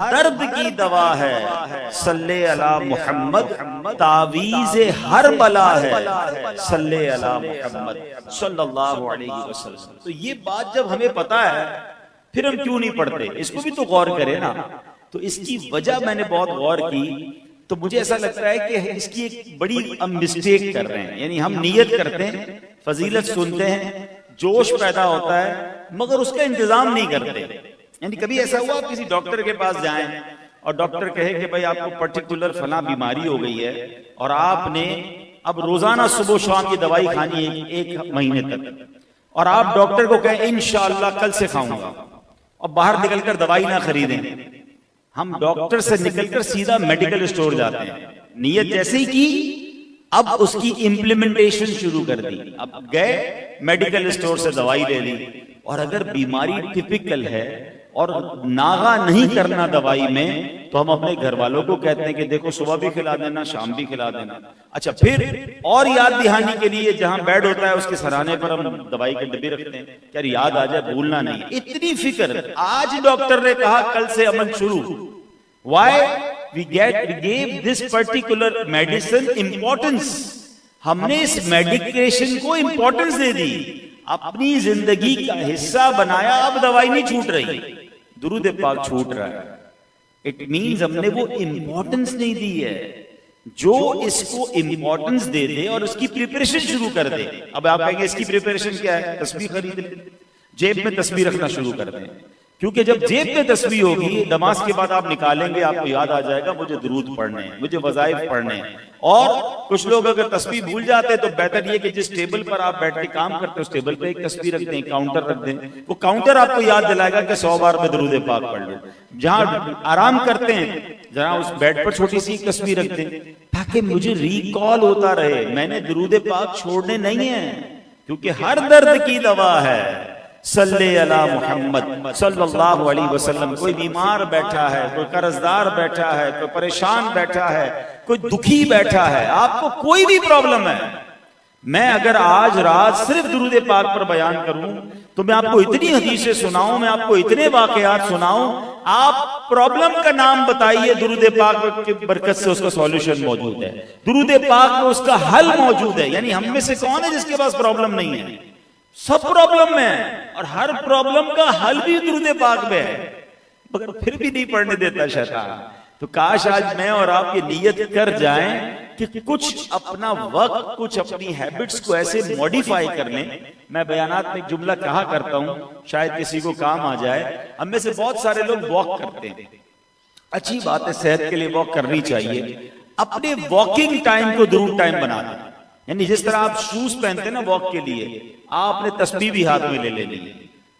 درد کی دوا ہے صلی علی محمد، تعویذ ہر بلا ہے صلی علی محمد صلی اللہ علیہ وسلم۔ تو یہ بات جب ہمیں پتا ہے پھر ہم کیوں نہیں پڑھتے؟ اس کو بھی تو غور کریں نا۔ تو اس کی وجہ میں نے بہت غور کی، تو مجھے ایسا لگتا ہے کہ اس کی ایک بڑی ہم مسٹیک کر رہے ہیں۔ یعنی ہم نیت کرتے ہیں، فضیلت سنتے ہیں، جوش پیدا ہوتا ہے، مگر اس کا انتظام نہیں کرتے۔ یعنی کبھی ایسا ہوا آپ کسی ڈاکٹر کے پاس جائیں اور ڈاکٹر کہے کہ بھائی آپ کو پرٹیکولر فلاں بیماری ہو گئی ہے اور آپ نے اب روزانہ صبح و شام کی دوائی کھانی ہے ایک مہینے تک، اور آپ ڈاکٹر کو کہیں انشاءاللہ کل سے کھاؤں گا، اور باہر نکل کر دوائی نہ خریدیں۔ ہم ڈاکٹر سے نکل کر سیدھا میڈیکل اسٹور جاتے ہیں، نیت جیسے ہی کی اب اس کی امپلیمنٹیشن شروع کر دی۔ اب گئے میڈیکل اسٹور سے دوائی لے لی، اور اگر بیماری ٹپیکل ہے اور ناغا نہیں کرنا دوائی میں، تو ہم اپنے گھر والوں کو کہتے ہیں کہ دیکھو صبح بھی کھلا دینا، شام بھی کھلا دینا۔ اچھا پھر اور یاد دہانی کے لیے جہاں بیڈ ہوتا ہے اس کے سرانے پر ہم دوائی کے ڈبے رکھتے ہیں کہ یاد آ جائے، بھولنا نہیں۔ اتنی فکر آج ڈاکٹر نے کہا کل سے عمل شروع۔ Why we gave this particular medicine importance؟ ہم نے اس میڈیکیشن کو امپورٹنس دے دی، اپنی زندگی کا حصہ بنایا۔ اب دوائی نہیں چھوٹ رہی، درود پاک چھوٹ رہا ہے۔ اٹ مینز ہم نے وہ امپورٹنس نہیں دی ہے۔ جو اس کو امپورٹنس دے دے اور اس کی پریپریشن شروع کر دے۔ اب آپ کہیں گے اس کی پریپریشن کیا ہے؟ تسبیح خرید لیں، جیب میں تسبیح رکھنا شروع کر دیں، کیونکہ جب جیب میں تسبیح ہوگی نماز کے بعد آپ نکالیں گے، آپ کو یاد آ جائے گا مجھے درود پڑھنے ہیں، مجھے وظائف پڑھنے ہیں۔ اور کچھ لوگ اگر تسبیح بھول جاتے تو بہتر یہ کہ جس ٹیبل پر آپ بیٹھ کے کام کرتے اس ٹیبل پہ ایک تسبیح رکھ دیں، کاؤنٹر رکھ دیں، وہ کاؤنٹر آپ کو یاد دلائے گا کہ 100 بار میں درود پاک پڑھ لوں۔ جہاں آرام کرتے ہیں جہاں اس بیڈ پر چھوٹی سی تسبیح رکھ دیں تاکہ مجھے ریکال ہوتا رہے میں نے درود پاک چھوڑنے نہیں ہیں، کیونکہ ہر درد کی دوا ہے صلی علی محمد صلی اللہ علیہ وسلم۔ کوئی بیمار بیٹھا ہے، کوئی قرضدار بیٹھا ہے، کوئی پریشان بیٹھا ہے، کوئی دکھی بیٹھا ہے، آپ کو کوئی بھی پرابلم ہے، میں اگر آج رات صرف درود پاک پر بیان کروں تو میں آپ کو اتنی حدیثیں سناؤں، میں آپ کو اتنے واقعات سناؤں، آپ پرابلم کا نام بتائیے، درود پاک کی برکت سے اس کا سولوشن موجود ہے، درود پاک میں اس کا حل موجود ہے۔ یعنی ہم میں سے کون ہے جس کے پاس پرابلم نہیں ہے؟ سب پرابلم میں ہے، اور ہر پرابلم کا حل بھی درود پاک میں ہے، مگر پھر بھی نہیں پڑھنے دیتا شیطان۔ تو کاش آج میں اور آپ یہ نیت کر جائیں کہ کچھ اپنا وقت، کچھ اپنی ہیبٹس کو ایسے موڈیفائی کر لیں۔ میں بیانات میں ایک جملہ کہا کرتا ہوں، شاید کسی کو کام آ جائے۔ ہم میں سے بہت سارے لوگ واک کرتے ہیں، اچھی بات ہے، صحت کے لیے واک کرنی چاہیے۔ اپنے واکنگ ٹائم کو درود ٹائم بنا دیں۔ یعنی جس طرح آپ شوز پہنتے ہیں نا واک کے لیے، آپ نے تسبیح بھی ہاتھ میں لے لینی ہے۔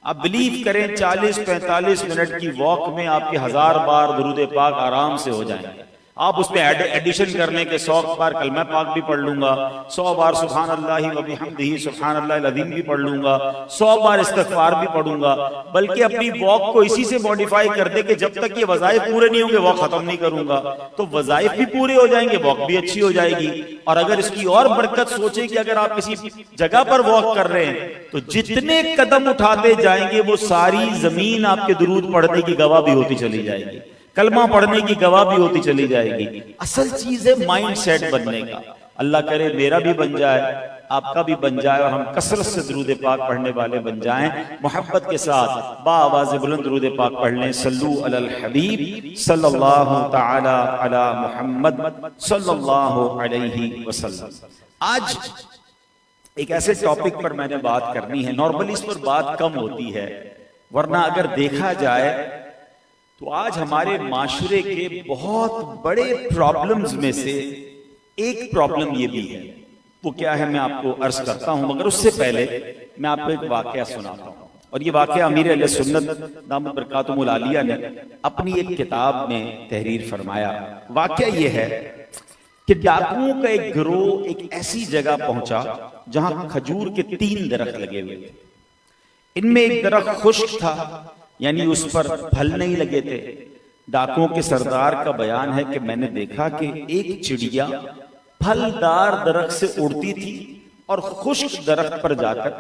آپ بلیو کریں 40-45 منٹ کی واک میں آپ کے 1000 بار درود پاک آرام سے ہو جائیں گے۔ آپ اس پہ ایڈیشن کر لیں کہ 100 بار کلمہ پاک بھی پڑھ لوں گا، 100 بار سبحان اللہ و بحمدہ سبحان اللہ العظیم بھی پڑھ لوں گا، 100 بار استغفار بھی پڑھوں گا۔ بلکہ اپنی واک کو اسی سے موڈیفائی کر دے کہ جب تک یہ وظائف پورے نہیں ہوں گے واک ختم نہیں کروں گا، تو وظائف بھی پورے ہو جائیں گے، واک بھی اچھی ہو جائے گی۔ اور اگر اس کی اور برکت سوچیں کہ اگر آپ کسی جگہ پر واک کر رہے ہیں تو جتنے قدم اٹھاتے جائیں گے وہ ساری زمین آپ کے درود پڑھنے کی گواہ بھی ہوتی چلی جائے گی، کلمہ پڑھنے کی گواہ بھی ہوتی چلی جائے گی۔ اصل چیز ہے مائنڈ سیٹ بننے کا۔ اللہ کرے میرا بھی بن جائے، آپ کا بھی بن جائے، اور ہم کثرت سے درود پاک پڑھنے والے بن جائیں۔ محبت کے ساتھ با آواز بلند درود پاک پڑھ لیں۔ صلو علی الحبیب صلی اللہ تعالی علی محمد صلی اللہ علیہ وسلم۔ آج ایک ایسے ٹاپک پر میں نے بات کرنی ہے، نارملی اس پر بات کم ہوتی ہے، ورنہ اگر دیکھا جائے تو آج ہمارے معاشرے کے بہت بڑے پرابلمز میں سے ایک پرابلم یہ بھی ہے۔ وہ کیا ہے میں آپ کو عرض کرتا ہوں، مگر اس سے پہلے میں آپ کو ایک واقعہ سناتا ہوں۔ اور یہ واقعہ امیر اہل سنت دامت برکاتہم العالیہ نے اپنی ایک کتاب میں تحریر فرمایا۔ واقعہ یہ ہے کہ ڈاکوؤں کا ایک گروہ ایک ایسی جگہ پہنچا جہاں کھجور کے 3 درخت لگے ہوئے تھے۔ ان میں ایک درخت خشک تھا، یعنی اس پر پھل نہیں لگے تھے۔ ڈاکوؤں کے سردار کا بیان ہے کہ میں نے دیکھا کہ ایک چڑیا پھلدار درخت سے اڑتی تھی اور خشک درخت پر جا کر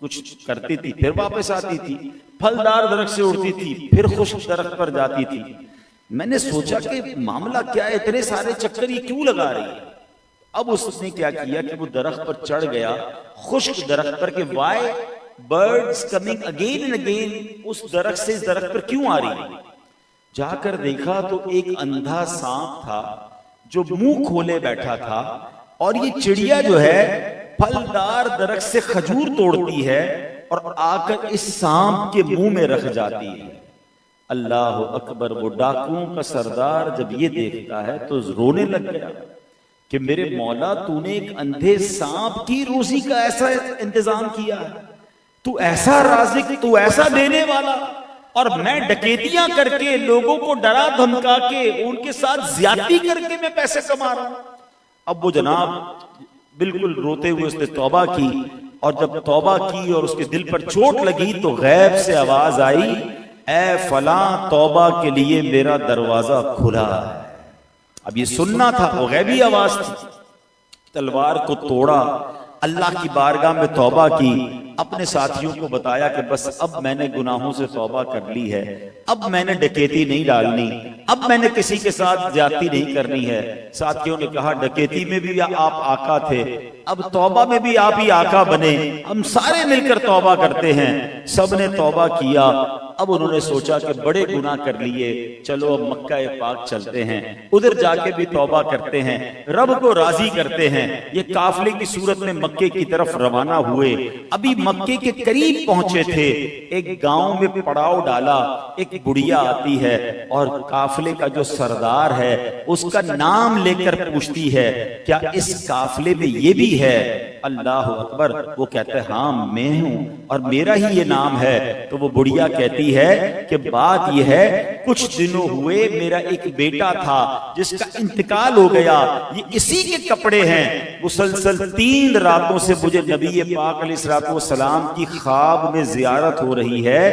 کچھ کرتی تھی، پھر واپس آتی تھی، پھلدار درخت سے اڑتی تھی، پھر خشک درخت پر جاتی تھی۔ میں نے سوچا کہ معاملہ کیا ہے، اتنے سارے چکر یہ کیوں لگا رہی ہے؟ اب اس نے کیا کیا کہ وہ درخت پر چڑھ گیا، خشک درخت پر، کہ why birds coming again and again, اس درخت سے اس درخت پر کیوں آ رہی ہے؟ جا کر دیکھا تو ایک اندھا سانپ تھا جو منہ کھولے بیٹھا تھا، اور یہ چڑیا جو ہے پھلدار درخت سے کھجور توڑتی ہے اور آ کر اس سانپ کے منہ میں رکھ جاتی ہے۔ اللہ اکبر! وہ ڈاکوؤں کا سردار جب یہ دیکھتا ہے تو رونے لگ گیا کہ میرے مولا، تو نے ایک اندھے سانپ کی روزی کا ایسا انتظام کیا ہے، تو ایسا رازق، تو ایسا دینے والا، اور میں ڈکیتیاں کر کے لوگوں کو ڈرا دھمکا کے ان کے ساتھ زیادتی کر کے میں پیسے کما رہا ہوں۔ اب وہ جناب بالکل روتے ہوئے اس نے توبہ کی، اور جب توبہ کی اور اس کے دل پر چوٹ لگی تو غیب سے آواز آئی، اے فلاں، توبہ کے لیے میرا دروازہ کھلا ہے۔ اب یہ سننا تھا، وہ غیبی آواز تھی۔ تلوار کو توڑا، اللہ کی بارگاہ میں توبہ کی، اپنے ساتھیوں کو بتایا کہ بس اب میں نے گناہوں سے توبہ کر لی ہے، اب میں نے ڈکیتی نہیں ڈالنی، اب میں نے کسی کے ساتھ زیادتی نہیں کرنی ہے۔ ساتھیوں نے کہا ڈکیتی میں بھی آپ آقا تھے، اب توبہ میں بھی آپ ہی آقا بنے، ہم سارے مل کر توبہ کرتے ہیں۔ سب نے توبہ کیا۔ اب انہوں نے سوچا کہ بڑے گناہ کر لیے، چلو اب مکہ پاک چلتے ہیں، ادھر جا کے بھی توبہ کرتے ہیں، رب کو راضی کرتے ہیں۔ یہ قافلے کی صورت میں مکے کی طرف روانہ ہوئے۔ ابھی مکے کے قریب پہنچے تھے، ایک گاؤں میں پڑاؤ ڈالا، ایک بڑھیا آتی ہے اور قافلے کا جو سردار ہے اس کا نام لے کر پوچھتی ہے، کیا اس قافلے میں یہ بھی ہے؟ اللہ اکبر! وہ کہتا ہے ہاں میں ہوں اور میرا ہی یہ نام ہے۔ تو وہ بڑھیا کہتی ہے کہ بات یہ ہے، کچھ دنوں ہوئے میرا ایک بیٹا تھا جس کا انتقال ہو گیا، یہ اسی کے کپڑے ہیں۔ مسلسل 3 راتوں سے مجھے نبی پاک علیہ السلام کی خواب میں زیارت ہو رہی ہے۔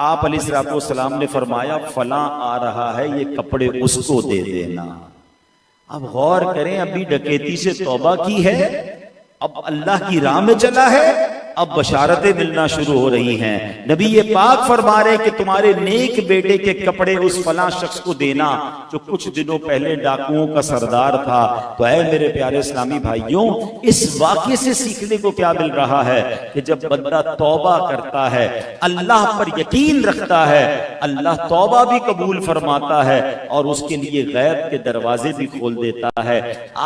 آپ علیہ السلام نے فرمایا فلاں آ رہا ہے، یہ کپڑے اس کو دے دینا۔ اب غور کریں، ابھی ڈکیتی سے توبہ کی ہے، اب اللہ کی راہ میں چلا ہے، اب بشارتیں ملنا شروع ہو رہی ہیں۔ نبی پاک فرما رہے کہ تمہارے نیک بیٹے کے کپڑے اس فلاں شخص کو دینا جو کچھ دنوں پہلے ڈاکوؤں کا سردار تھا۔ تو اے میرے پیارے اسلامی بھائیوں، اس واقعے سے سیکھنے کو کیا مل رہا ہے کہ جب بندہ توبہ کرتا ہے، اللہ پر یقین رکھتا ہے، اللہ توبہ بھی قبول فرماتا ہے اور اس کے لیے غیب کے دروازے بھی کھول دیتا ہے۔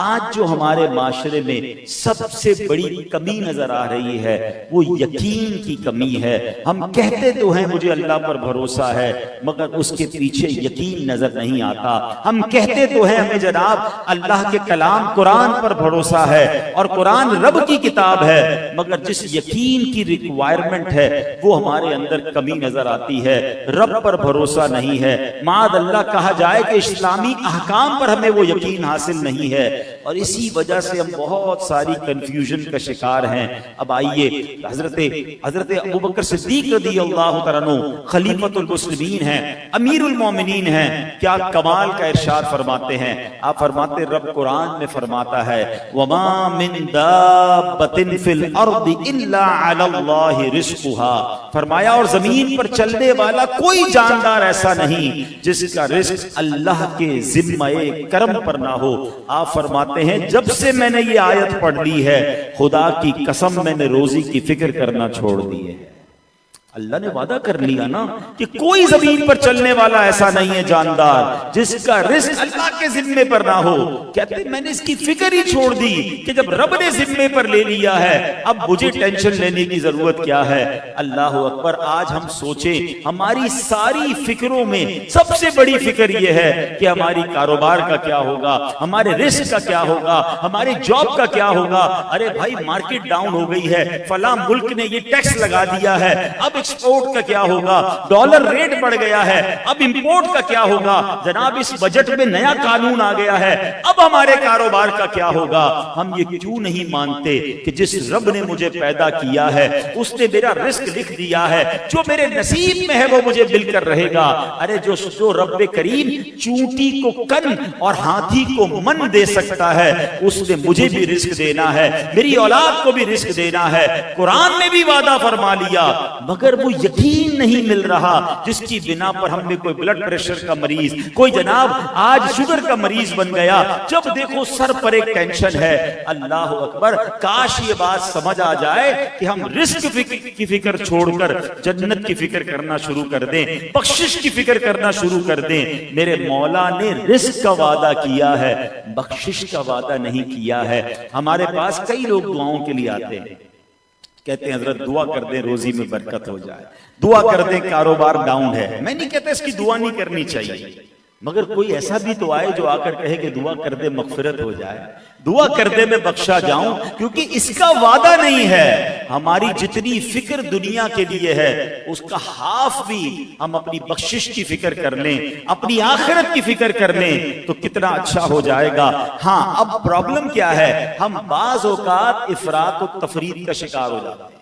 آج جو ہمارے معاشرے میں سب سے بڑی کمی نظر آ رہی ہے وہ یقین کی کمی ہے۔ ہم کہتے تو ہیں مجھے اللہ پر بھروسہ ہے، مگر اس کے پیچھے یقین نظر نہیں آتا۔ ہم کہتے تو ہیں ہمیں جناب اللہ کے کلام قرآن پر بھروسہ ہے اور قرآن رب کی کتاب ہے، مگر جس یقین کی ریکوائرمنٹ ہے وہ ہمارے اندر کمی نظر آتی ہے۔ رب پر بھروسہ نہیں ہے، معاذ اللہ کہا جائے کہ اسلامی احکام پر ہمیں وہ یقین حاصل نہیں ہے، اور اسی وجہ سے ہم بہت ساری کنفیوژن کا شکار ہیں۔ اب آئیے، حضرت ابوبکر صدیق رضی اللہ تعالیٰ عنہ خلیفۃ المسلمین ہیں، امیر المومنین ہیں، کیا کمال کا ارشاد فرماتے ہیں۔ آپ فرماتے رب قرآن میں فرماتا ہے وَمَا مِن دَابَّةٍ فِي الْأَرْضِ إِلَّا عَلَى اللَّهِ رِزْقُهَا، فرمایا اور زمین پر چلنے والا کوئی جاندار ایسا نہیں جس کا رزق اللہ کے ذمہ کرم پر نہ ہو۔ آپ فرماتے ہیں جب سے میں نے یہ آیت پڑھ لی ہے خدا کی قسم میں نے روزی کی فکر کرنا چھوڑ دی ہے۔ اللہ نے وعدہ کر لیا نا کہ کوئی زمین پر چلنے والا ایسا نہیں ہے جاندار جس کا رزق اللہ کے ذمے پر نہ ہو۔ کہتے ہیں میں نے اس کی فکر ہی چھوڑ دی کہ جب رب نے ذمے پر لے لیا ہے اب مجھے ٹینشن لینے کی ضرورت کیا ہے۔ اللہ اکبر! آج ہم سوچیں ہماری ساری فکروں میں سب سے بڑی فکر یہ ہے کہ ہماری کاروبار کا کیا ہوگا، ہمارے رزق کا کیا ہوگا، ہماری جاب کا کیا ہوگا۔ ارے بھائی مارکیٹ ڈاؤن ہو گئی ہے، فلاں ملک نے یہ ٹیکس لگا دیا ہے، اب ایکسپورٹ کا کیا ہوگا، ڈالر ریٹ بڑھ گیا ہے، اب امپورٹ کا کیا ہوگا، جناب اس بجٹ میں نیا قانون آ گیا ہے، اب ہمارے کاروبار کا کیا ہوگا۔ ہم یہ کیوں نہیں مانتے کہ جس رب نے مجھے پیدا کیا ہے اس نے میرا رزق لکھ دیا ہے، جو میرے نصیب میں ہے وہ مجھے مل کر رہے گا۔ ارے جو رب کریم چونٹی کو کن اور ہاتھی کو من دے سکتا ہے اس نے مجھے بھی رزق دینا ہے، میری اولاد کو بھی رزق دینا ہے۔ قرآن نے بھی وعدہ فرما لیا، مگر مگر وہ یقین نہیں مل رہا جس کی بنا پر ہم نے کوئی بلڈ پریشر کا مریض، کوئی جناب آج شوگر کا مریض بن گیا، جب دیکھو سر پر ایک ٹینشن ہے۔ اللہ اکبر، کاش یہ بات سمجھ آ جائے کہ ہم رزق کی فکر چھوڑ کر جنت کی فکر کرنا شروع کر دیں، بخشش کی فکر کرنا شروع کر دیں۔ میرے مولا نے رزق کا وعدہ کیا ہے، بخشش کا وعدہ نہیں کیا ہے۔ ہمارے پاس کئی لوگ دعاؤں کے لیے آتے ہیں، کہتے ہیں حضرت دعا کر دیں روزی میں برکت ہو جائے، دعا کر دیں کاروبار ڈاؤن ہے۔ میں نہیں کہتا اس کی دعا نہیں کرنی چاہیے، مگر کوئی ایسا بھی تو آئے جو آ کر کہے کہ دعا کر دے مغفرت ہو جائے، دعا کر دے میں بخشا جاؤں، کیونکہ اس کا وعدہ نہیں ہے۔ ہماری جتنی فکر دنیا کے لیے ہے اس کا ہاف بھی ہم اپنی بخشش کی فکر کر لیں، اپنی آخرت کی فکر کر لیں تو کتنا اچھا ہو جائے گا۔ ہاں اب پرابلم کیا ہے، ہم بعض اوقات افراط و تفریط کا شکار ہو جاتے ہیں۔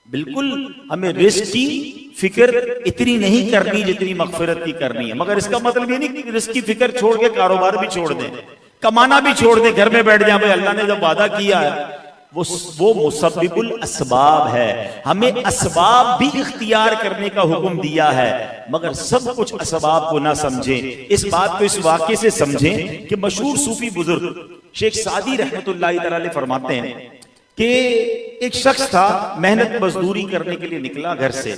بالکل ہمیں رزق کی فکر اتنی نہیں کرنی جتنی مغفرت کی کرنی ہے، مگر اس کا مطلب یہ نہیں کہ رزق کی فکر چھوڑ کے کاروبار بھی چھوڑ دیں، کمانا بھی چھوڑ دیں، گھر میں بیٹھ جائیں۔ بھائی اللہ نے جب وعدہ کیا ہے وہ مسبب الاسباب ہے، ہمیں اسباب بھی اختیار کرنے کا حکم دیا ہے، مگر سب کچھ اسباب کو نہ سمجھیں۔ اس بات کو اس واقعے سے سمجھیں کہ مشہور صوفی بزرگ شیخ سعدی رحمۃ اللہ تعالی علیہ فرماتے ہیں کہ ایک شخص تھا، محنت مزدوری کرنے کے لیے نکلا گھر سے،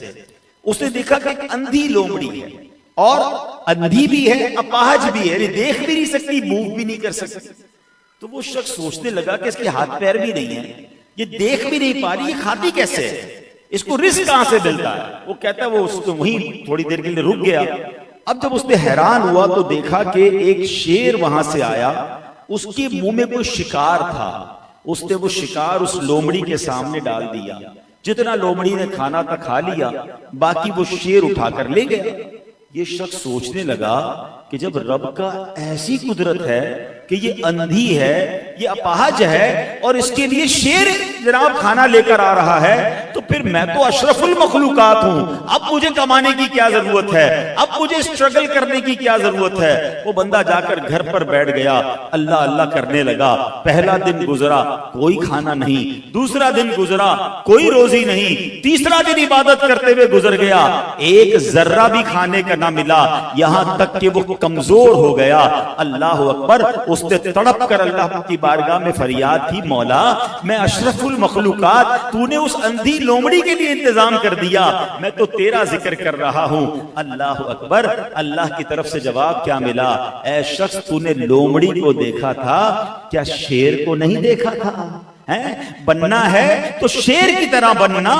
اس نے دیکھا کہ ایک اندھی لومڑی ہے، اور اندھی بھی ہے، اپاہج بھی ہے، یعنی دیکھ بھی نہیں سکتی، موو بھی نہیں کر سکتی۔ تو وہ شخص سوچنے لگا کہ اس کے ہاتھ پیر بھی نہیں ہے، یہ دیکھ بھی نہیں پا رہی، یہ کھاتی کیسے ہے، اس کو رزق کہاں سے ملتا ہے؟ وہ کہتا ہے وہ اس کو وہیں تھوڑی دیر کے لیے رک گیا۔ اب جب اس نے حیران ہوا تو دیکھا کہ ایک شیر وہاں سے آیا، اس کے منہ میں کوئی شکار تھا، اس نے وہ شکار اس لومڑی کے سامنے ڈال دیا، جتنا لومڑی نے کھانا تھا کھا لیا، باقی وہ شیر اٹھا کر لے گیا۔ یہ شخص سوچنے لگا کہ جب رب کا ایسی قدرت ہے کہ یہ اندھی ہے، یہ اپاہج ہے، اور اس کے لیے شیر جناب کھانا لے کر آ رہا ہے، تو پھر میں تو اشرف المخلوقات ہوں، اب مجھے کمانے کی کیا ضرورت ہے، اب مجھے اسٹرگل کرنے کی کیا ضرورت ہے۔ وہ بندہ جا کر گھر پر بیٹھ گیا، اللہ اللہ کرنے لگا۔ پہلا دن گزرا، کوئی کھانا نہیں، دوسرا دن گزرا، کوئی روزی نہیں، تیسرا دن عبادت کرتے ہوئے گزر گیا، ایک ذرہ بھی کھانے کا نہ ملا، یہاں تک کہ وہ کمزور ہو گیا۔ اللہ اکبر، اس نے تڑپ کر اللہ کی بارگاہ میں فریاد کی، مولا میں اشرف المخلوقات، تو نے اس اندھی لومڑی کے لیے انتظام کر دیا، میں تو تیرا ذکر کر رہا ہوں۔ اللہ اکبر، اللہ کی طرف سے جواب کیا ملا، اے شخص تو نے لومڑی کو دیکھا تھا، کیا شیر کو نہیں دیکھا تھا؟ بننا ہے تو شیر کی طرح بننا،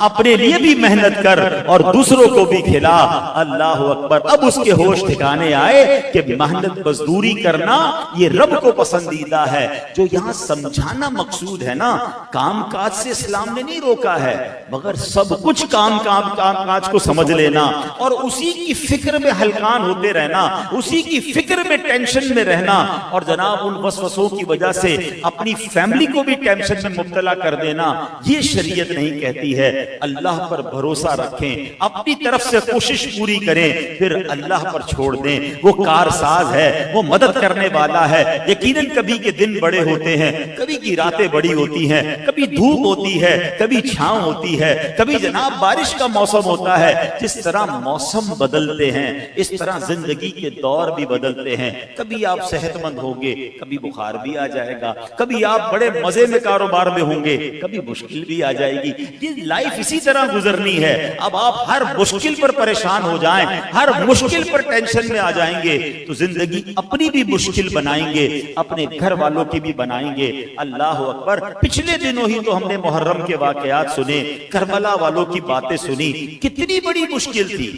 اپنے لیے بھی محنت کر اور دوسروں کو بھی کھلا۔ اللہ اکبر، اب اس کے ہوش ٹھکانے آئے کہ محنت مزدوری کرنا یہ رب کو پسندیدہ ہے۔ جو یہاں سمجھانا مقصود ہے نا، کام کاج سے اسلام نے نہیں روکا ہے، مگر سب کچھ کام کاج کو سمجھ لینا اور اسی کی فکر میں ہلکان ہوتے رہنا، اسی کی فکر میں ٹینشن میں رہنا، اور جناب ان وسوسوں کی وجہ سے اپنی فیملی کو بھی ٹینشن میں مبتلا کر دینا، یہ شریعت نہیں کہتی ہے۔ اللہ پر بھروسہ رکھیں، اپنی طرف سے کوشش پوری کریں، پھر اللہ پر چھوڑ دیں، وہ کارساز ہے، وہ مدد کرنے والا ہے۔ یقیناً کبھی کے دن بڑے ہوتے ہیں، کبھی کی راتیں بڑی ہوتی ہیں، کبھی دھوپ ہوتی ہے، کبھی چھاؤں ہوتی ہے، کبھی جناب بارش کا موسم ہوتا ہے۔ جس طرح موسم بدلتے ہیں اس طرح زندگی کے دور بھی بدلتے ہیں۔ کبھی آپ صحت مند ہوگے، کبھی بخار بھی آ جائے گا، کبھی آپ بڑے مزے میں کاروبار میں ہوں گے، کبھی مشکل بھی آ جائے گی۔ یہ لائف اسی طرح گزرنی ہے۔ اب آپ ہر مشکل پر پریشان ہو جائیں، ہر مشکل پر ٹینشن میں آ جائیں گے تو زندگی اپنی بھی مشکل بنائیں گے، اپنے گھر والوں کی بھی بنائیں گے۔ اللہ اکبر، پچھلے دنوں ہی تو ہم نے محرم کے واقعات سنے، کربلا والوں کی باتیں سنی، کتنی بڑی مشکل تھی۔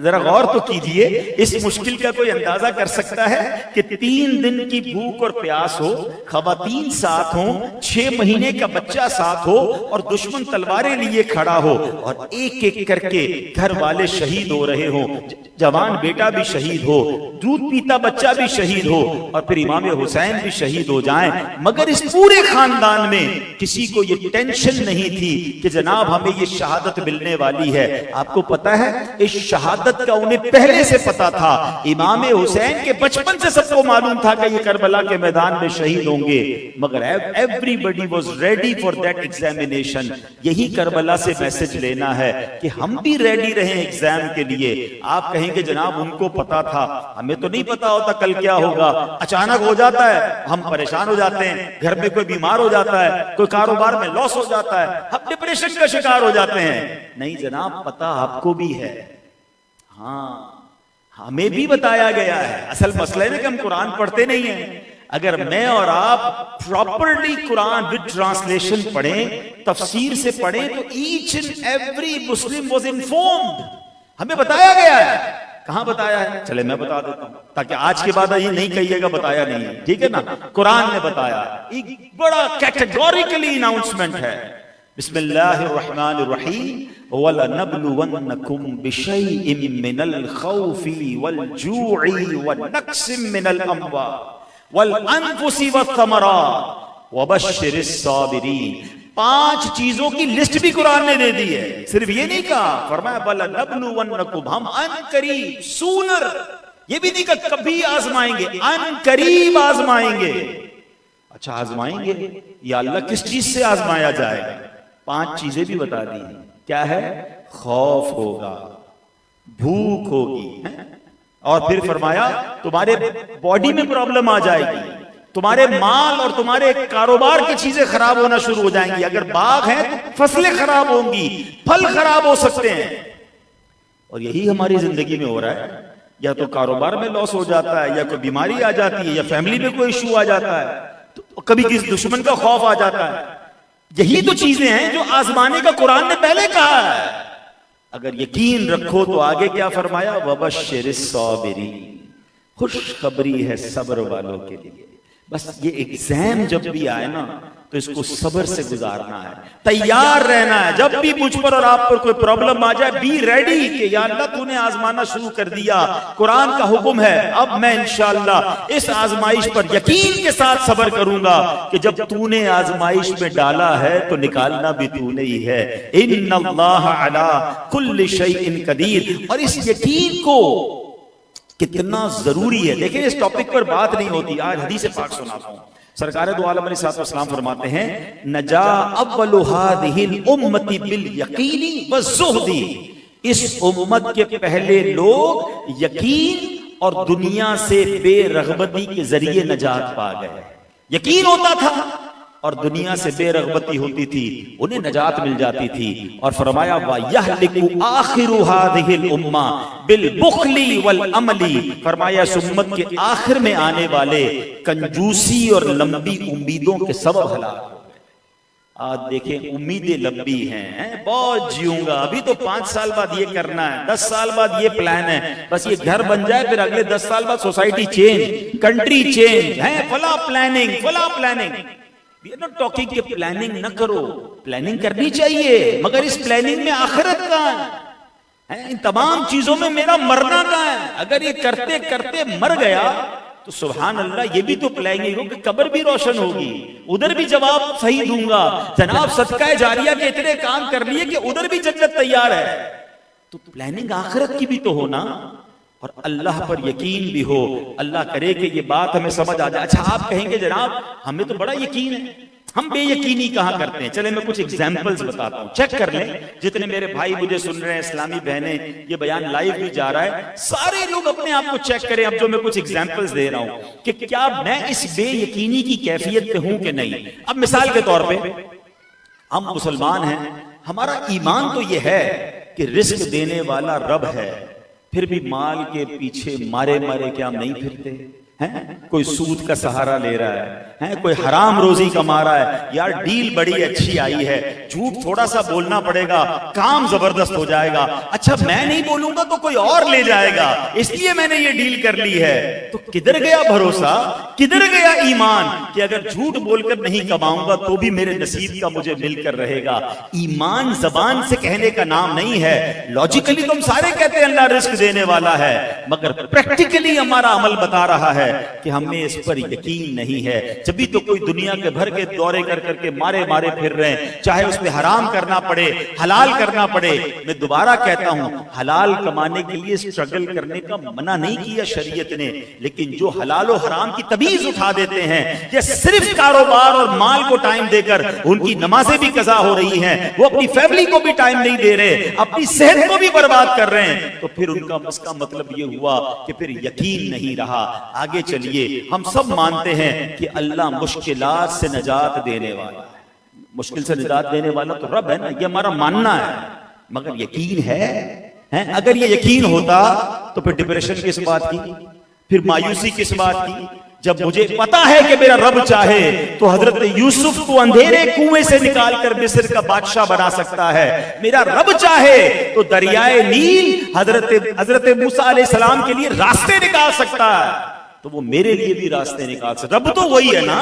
ذرا غور تو کیجئے، اس مشکل کا کوئی اندازہ کر سکتا ہے کہ 3 دن کی بھوک اور پیاس ہو، خواتین ساتھ ہوں، 6 مہینے کا بچہ ساتھ ہو، اور دشمن تلواریں لیے کھڑا ہو، اور ایک ایک کر کے گھر والے شہید ہو رہے ہوں، جوان بیٹا بھی شہید ہو، دودھ پیتا بچہ بھی شہید ہو، اور پھر امام حسین بھی شہید ہو جائیں، مگر اس پورے خاندان میں کسی کو یہ ٹینشن نہیں تھی کہ جناب ہمیں یہ شہادت ملنے والی ہے۔ آپ کو پتا ہے اس شہادت کا انہیں پہلے سے پتا تھا. امام حسین کے بچپن سے سب کو معلوم تھا کہ یہ کربلا کے میدان میں شہید ہوں گے, مگر everybody was ready for that examination. یہی کربلا سے میسج لینا ہے کہ ہم بھی ریڈی رہیں ایگزام کے لیے. آپ کہیں گے جناب ان کو پتا تھا, ہمیں تو نہیں پتا ہوتا کل کیا ہوگا, اچانک ہو جاتا ہے, ہم پریشان ہو جاتے ہیں, گھر میں کوئی بیمار ہو جاتا ہے, کوئی کاروبار میں لاس ہو جاتا ہے, ہم ڈپریشن کا شکار ہو جاتے ہیں. نہیں جناب, پتا آپ کو بھی ہے, ہاں ہمیں بھی بتایا گیا ہے. اصل مسئلہ ہے کہ ہم قرآن پڑھتے نہیں ہیں. اگر میں اور آپ پراپرلی قرآن وتھ ٹرانسلیشن پڑھیں, تفسیر سے پڑھیں, تو each and every Muslim was informed. ہمیں بتایا گیا ہے. کہاں بتایا ہے؟ چلے میں بتا دیتا ہوں تاکہ آج کے بعد یہ نہیں کہیے گا بتایا نہیں ہے, ٹھیک ہے نا. قرآن نے بتایا, ایک بڑا کیٹیگوریکلی اناؤنسمنٹ ہے. بسم اللہ الرحمن الرحیم. وَلَنَبْلُوَنَّكُمْ بِشَيْءٍ مِّنَ الْخَوْفِ وَالْجُوعِ وَنَقْصٍ مِّنَ الْأَمْوَالِ وَالْأَنفُسِ وَالثَّمَرَاتِ وَبَشِّرِ الصَّابِرِينَ. 5 چیزوں کی لسٹ بھی قرآن نے دے دی ہے. صرف یہ نہیں کہا, فرمایا وَلَنَبْلُوَنَّكُمْ, ہم ان قریب, سونر, یہ بھی نہیں کہا کبھی آزمائیں گے, ان قریب آزمائیں گے. اچھا آزمائیں گے, یا اللہ کس چیز سے آزمایا جائے گا؟ 5 چیزیں بھی بتا دی. کیا ہے؟ خوف ہوگا, بھوک ہوگی, اور پھر فرمایا تمہارے باڈی میں پرابلم آ جائے گی, تمہارے مال اور تمہارے کاروبار کی چیزیں خراب ہونا شروع ہو جائیں گی. اگر باغ ہیں تو فصلیں خراب ہوں گی, پھل خراب ہو سکتے ہیں. اور یہی ہماری زندگی میں ہو رہا ہے. یا تو کاروبار میں لاس ہو جاتا ہے, یا کوئی بیماری آ جاتی ہے, یا فیملی میں کوئی ایشو آ جاتا ہے, تو کبھی کسی دشمن کا خوف آ جاتا ہے. یہی تو چیزیں ہیں جو آزمانے کا قرآن نے پہلے کہا ہے. اگر یقین رکھو تو آگے کیا فرمایا؟ وَبَشِّرِ الصَّابِرِينَ, خوشخبری ہے صبر والوں کے لیے. بس یہ ایگزام جب بھی آئے نا تو اس کو صبر سے گزارنا ہے, تیار رہنا ہے. جب بھی مجھ پر اور آپ پر کوئی پرابلم آ جائے, بی ریڈی کہ یا اللہ تو نے آزمانا شروع کر دیا, قرآن کا حکم ہے, اب میں انشاءاللہ اس آزمائش پر یقین کے ساتھ صبر کروں گا کہ جب تو نے آزمائش میں ڈالا ہے تو نکالنا بھی تو نے ہی ہے. ان اللہ علی کل شیء قدیر. اور اس یقین کو کتنا ضروری ہے. دیکھیں اس ٹاپک پر بات نہیں ہوتی. آج حدیث پاک سناتا ہوں. سرکار دو عالم علیہ السلام فرماتے ہیں نجا اول هذه الامه بالیقین والزہد. اس امت کے پہلے لوگ یقین اور دنیا سے بے رغبتی کے ذریعے نجات پا گئے. یقین ہوتا تھا اور دنیا سے بے رغبتی ہوتی تھی, انہیں نجات مل جاتی تھی. اور فرمایا وَيَهْلِكُ آخِرُ هَذِهِ الْأُمَّةِ بِالْبُخْلِ وَالْأَمَلِ. فرمایا اس امت کے آخر میں آنے والے کنجوسی اور لمبی امیدوں کے سبب ہلاک ہو گئے. آج دیکھیں امیدیں لمبی ہیں, بہت جیوں گا, ابھی تو 5 سال بعد یہ کرنا ہے, 10 سال بعد یہ پلان ہے, بس یہ گھر بن جائے, پھر اگلے 10 سال بعد سوسائٹی چینج, کنٹری چینج ہے, فلاں پلاننگ فلاں planning. We are not talking کہ پلاننگ نہ کرو, پلاننگ کرنی چاہیے, مگر اس پلاننگ میں آخرت کہاں ہے؟ ان تمام چیزوں میں میرا مرنا کہاں ہے؟ اگر یہ کرتے کرتے مر گیا تو سبحان اللہ یہ بھی تو پلاننگ ہو کہ قبر بھی روشن ہوگی, ادھر بھی جواب صحیح دوں گا. جناب صدقہ جاریہ کے اتنے کام کر لیے کہ ادھر بھی جنت تیار ہے. تو پلاننگ آخرت کی بھی تو ہونا, اور اللہ پر یقین بھی ہو. اللہ کرے کہ یہ بات ہمیں سمجھ آ جائے. اچھا آپ کہیں گے جناب ہمیں تو بڑا یقین ہے, ہم بے یقینی کہاں کرتے ہیں؟ چلیں میں کچھ ایگزامپلز بتاتا ہوں, چیک کر لیں. جتنے میرے بھائی مجھے سن رہے ہیں, اسلامی بہنیں, یہ بیان لائیو بھی جا رہا ہے, سارے لوگ اپنے آپ کو چیک کریں. اب جو میں کچھ ایگزامپلز دے رہا ہوں کہ کیا میں اس بے یقینی کی کیفیت پہ ہوں کہ نہیں. اب مثال کے طور پہ ہم مسلمان ہیں, ہمارا ایمان تو یہ ہے کہ رزق دینے والا رب ہے, پھر بھی مال کے پیچھے مارے مارے کیا ہم نہیں پھرتے ہیں؟ کوئی سود کا سہارا لے رہا ہے, کوئی حرام روزی کما رہا ہے, یار ڈیل بڑی اچھی آئی ہے, جھوٹ تھوڑا سا بولنا پڑے گا, کام زبردست ہو جائے گا, اچھا میں نہیں بولوں گا تو کوئی اور لے جائے گا, اس لیے میں نے یہ ڈیل کر لی ہے. تو کدھر گیا بھروسہ, کدھر گیا ایمان کہ اگر جھوٹ بول کر نہیں کماؤں گا تو بھی میرے نصیب کا مجھے مل کر رہے گا. ایمان زبان سے کہنے کا نام نہیں ہے. لاجیکلی تو ہم سارے کہتے ہیں اللہ رزق دینے والا ہے, مگر پریکٹیکلی ہمارا عمل بتا رہا ہے ہے کہ ہمیں اس پر یقین نہیں ہے. جبھی تو کوئی دنیا کے بھر کے دورے کر کر کے مارے مارے پھر رہے ہیں, چاہے اس میں حرام کرنا پڑے حلال کرنا پڑے. میں دوبارہ کہتا ہوں, حلال کمانے کے لیے اسٹرگل کرنے کا منع نہیں کیا شریعت نے, لیکن جو حلال و حرام کی تمیز اٹھا دیتے ہیں, یہ صرف کاروبار اور مال کو ٹائم دے کر ان کی نمازیں بھی قضا ہو رہی ہیں, وہ اپنی فیملی کو بھی ٹائم نہیں دے رہے, اپنی صحت کو بھی برباد کر رہے ہیں, تو پھر ان کا اس کا مطلب یہ ہوا کہ پھر یقین نہیں رہا. آگے چلیے, ہم سب مانتے ہیں کہ اللہ مشکلات سے نجات دینے والا, مشکل سے نجات دینے والا تو رب ہے نا, یہ ہمارا ماننا ہے, مگر یقین ہے؟ اگر یہ یقین ہوتا تو پھر ڈپریشن کس بات کی, پھر مایوسی کس بات کی؟ جب مجھے پتا ہے کہ میرا رب چاہے تو حضرت یوسف کو اندھیرے کنویں سے نکال کر مصر کا بادشاہ بنا سکتا ہے, میرا رب چاہے تو دریائے نیل حضرت موسیٰ علیہ السلام کے لیے راستے نکال سکتا ہے, تو وہ میرے لیے بھی راستے نکال سکتا. رب تو وہی ہے نا,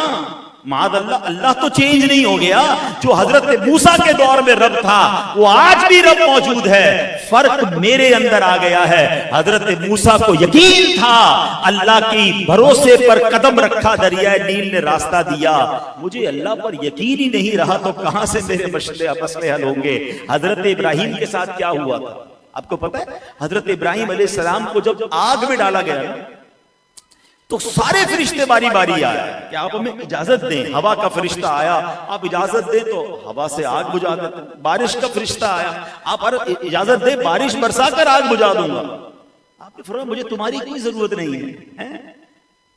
معاذ اللہ, اللہ تو چینج نہیں ہو گیا. جو حضرت موسیٰ کے دور میں رب تھا وہ آج بھی رب موجود ہے, فرق میرے اندر آ گیا ہے. حضرت موسیٰ کو یقین تھا, اللہ کی بھروسے پر قدم رکھا, دریائے نیل نے راستہ دیا. مجھے اللہ پر یقین ہی نہیں رہا تو کہاں سے میرے مسئلے حل ہوں گے؟ حضرت ابراہیم کے ساتھ کیا ہوا تھا آپ کو پتا ہے؟ حضرت ابراہیم علیہ السلام کو جب آگ میں ڈالا گیا تو سارے فرشتے باری باری آئے کہ آپ ہمیں اجازت دیں. ہوا کا فرشتہ آیا, آپ اجازت دیں تو ہوا سے آگ بجھا دیتے. بارش کا فرشتہ آیا, آپ اجازت دیں بارش برسا کر آگ بجھا دوں گا. آپ نے فرمایا مجھے تمہاری کوئی ضرورت نہیں ہے.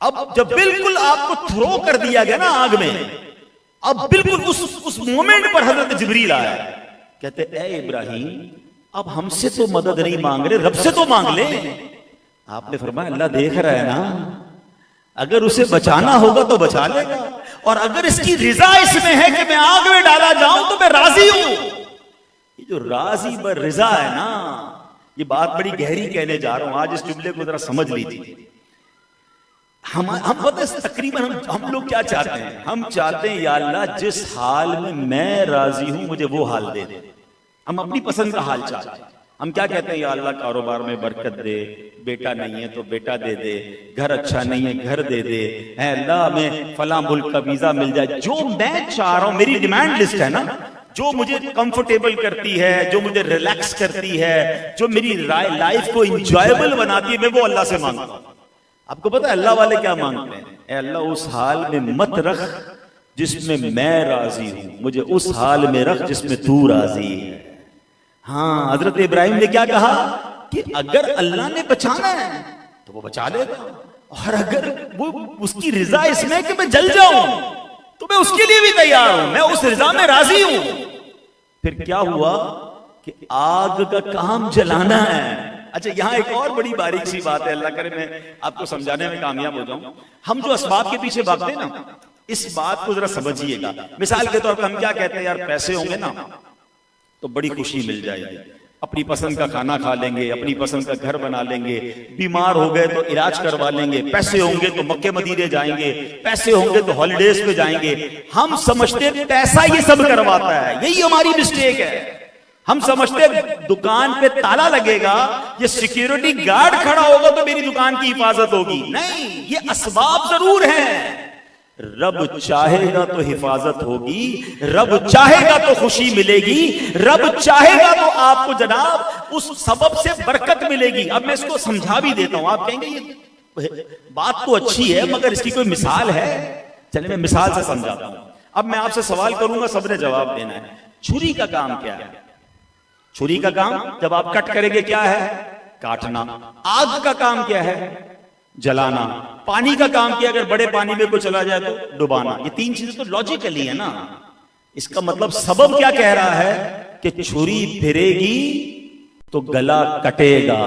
اب جب بالکل آپ کو تھرو کر دیا گیا نا آگ میں, اب بالکل اس مومنٹ پر حضرت جبریل آیا, کہتے اے ابراہیم اب ہم سے تو مدد نہیں مانگ رہے, رب سے تو مانگ لیں. آپ نے فرمایا اللہ دیکھ رہا ہے نا, اگر اسے بچانا ہوگا تو بچا لے گا, اور اگر اس کی رضا اس میں ہے کہ میں آگ میں ڈالا جاؤں تو میں راضی ہوں. یہ جو راضی بر رضا ہے نا, یہ بات بڑی گہری کہنے جا رہا ہوں, آج اس جملے کو ذرا سمجھ لیجیے. ہم پتہ ہے تقریباً ہم لوگ کیا چاہتے ہیں؟ ہم چاہتے ہیں یا اللہ جس حال میں راضی ہوں مجھے وہ حال دے دے. ہم اپنی پسند کا حال چاہتے ہیں. ہم کیا کہتے ہیں؟ یا اللہ کاروبار میں برکت دے, بیٹا نہیں ہے تو بیٹا دے دے, گھر اچھا نہیں ہے گھر دے دے, اے اللہ ہمیں فلاں ملک کا ویزا مل جائے. جو میں چاہ رہا ہوں, میری ڈیمانڈ لسٹ ہے نا, جو مجھے کمفرٹیبل کرتی ہے, جو مجھے ریلیکس کرتی ہے, جو میری لائف کو انجوائبل بناتی ہے, میں وہ اللہ سے مانگتا ہوں. آپ کو پتہ ہے اللہ والے کیا مانگتے ہیں؟ اے اللہ اس حال میں مت رکھ جس میں میں راضی ہوں, مجھے اس حال میں رکھ جس میں تو راضی ہے. ہاں, حضرت ابراہیم نے کیا کہا کہ اگر اللہ نے بچانا ہے تو وہ بچا لے گا, اور اگر وہ اس کی رضا اس میں کہ میں جل جاؤں تو میں اس کے لیے بھی تیار ہوں, میں اس رضا میں راضی ہوں. پھر کیا ہوا کہ آگ کا کام جلانا ہے. اچھا یہاں ایک اور بڑی باریک سی بات ہے, اللہ کرے میں آپ کو سمجھانے میں کامیاب ہو جاؤں. ہم جو اسباب کے پیچھے بھاگتے ہیں نا, اس بات کو ذرا سمجھیے گا. مثال کے طور پر ہم کیا کہتے ہیں, یار پیسے ہوں گے نا تو بڑی خوشی مل جائے گی, اپنی پسند کا کھانا کھا لیں گے, اپنی پسند کا گھر بنا لیں گے, بیمار ہو گئے تو علاج کروا لیں گے, پیسے ہوں گے تو مکے مدینے جائیں گے, پیسے ہوں گے تو ہالیڈیز پہ جائیں گے. ہم سمجھتے پیسہ یہ سب کرواتا ہے, یہی ہماری مسٹیک ہے. ہم سمجھتے دکان پہ تالا لگے گا, یہ سیکیورٹی گارڈ کھڑا ہوگا تو میری دکان کی حفاظت ہوگی. نہیں, یہ اسباب ضرور ہیں, رب چاہے گا تو حفاظت ہوگی, رب چاہے گا تو خوشی ملے گی, رب چاہے گا تو آپ کو جناب اس سبب سے برکت ملے گی. اب میں اس کو سمجھا بھی دیتا ہوں. آپ کہیں گے یہ بات تو اچھی ہے مگر اس کی کوئی مثال ہے؟ چلیں میں مثال سے سمجھاتا ہوں. اب میں آپ سے سوال کروں گا, سب نے جواب دینا ہے. چھری کا کام کیا ہے؟ چھری کا کام جب آپ کٹ کریں گے کیا ہے؟ کاٹنا. آگ کا کام کیا ہے؟ جلانا. پانی کا کام کیا, اگر بڑے پانی میں کوئی چلا جائے تو ڈبانا. یہ تین چیزیں تو لاجیکلی ہے نا. اس کا مطلب سبب کیا کہہ رہا ہے کہ چھری پھرے گی تو گلا کٹے گا,